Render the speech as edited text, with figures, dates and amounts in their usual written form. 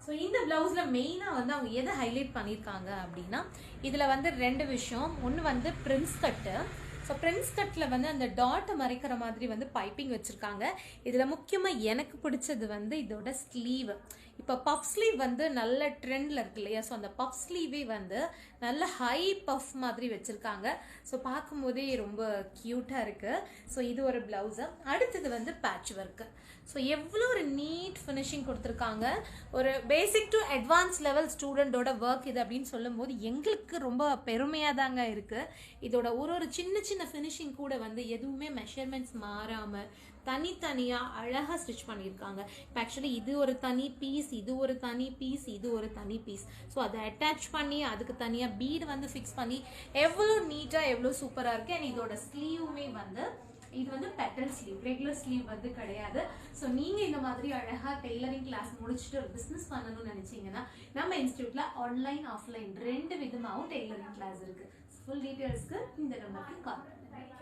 So இந்த பிளவுஸ்ல மெயினாக வந்து அவங்க எதை ஹைலைட் பண்ணியிருக்காங்க அப்படின்னா இதில் வந்து ரெண்டு விஷயம். ஒன்று வந்து பிரின்ஸ் கட்டு. ஸோ பிரின்ஸ் கட்டில் வந்து அந்த டாட்டை மறைக்கிற மாதிரி வந்து பைப்பிங் வச்சுருக்காங்க. இதில் முக்கியமாக எனக்கு பிடிச்சது வந்து இதோட ஸ்லீவ். இப்போ பஃப் ஸ்லீவ் வந்து நல்ல ட்ரெண்டில் இருக்கு இல்லையா? ஸோ அந்த பஃப் ஸ்லீவே வந்து நல்ல ஹை பஃப் மாதிரி வச்சுருக்காங்க. ஸோ பார்க்கும்போதே ரொம்ப க்யூட்டாக இருக்குது. ஸோ இது ஒரு ப்ளவுஸு. அடுத்தது வந்து பேட்ச் ஒர்க்கு. ஸோ எவ்வளோ ஒரு நீட் ஃபினிஷிங் கொடுத்துருக்காங்க. ஒரு பேசிக் டு அட்வான்ஸ் லெவல் ஸ்டூடெண்டோட ஒர்க் இது அப்படின்னு சொல்லும்போது எங்களுக்கு ரொம்ப பெருமையாக தாங்க இருக்குது. இதோட ஒரு சின்ன சின்ன ஃபினிஷிங் கூட வந்து எதுவுமே மெஷர்மெண்ட்ஸ் மாறாமல் தனித்தனியாக அழகாக ஸ்டிச் பண்ணியிருக்காங்க. இப்போ ஆக்சுவலி இது ஒரு தனி பீஸ், இது ஒரு தனி பீஸ், இது ஒரு தனி பீஸ். ஸோ அதை அட்டாச் பண்ணி அதுக்கு தனியாக பீடு வந்து ஃபிக்ஸ் பண்ணி எவ்வளோ நீட்டாக எவ்வளோ சூப்பராக இருக்குது. அண்ட் இதோட ஸ்லீவுமே வந்து இது வந்து பெட்டல் ஸ்லீவ், ரெகுலர் ஸ்லீவ் வந்து கிடையாது. ஸோ நீங்கள் இந்த மாதிரி அழகாக டெய்லரிங் கிளாஸ் முடிச்சுட்டு ஒரு பிஸ்னஸ் பண்ணணும்னு நினச்சிங்கன்னா நம்ம இன்ஸ்டியூட்டில் ஆன்லைன் ஆஃப்லைன் ரெண்டு விதமாகவும் டெய்லரிங் கிளாஸ் இருக்குது. ஃபுல் டீட்டெயில்ஸ்க்கு இந்த நம்பருக்கு கால் பண்ணுங்க.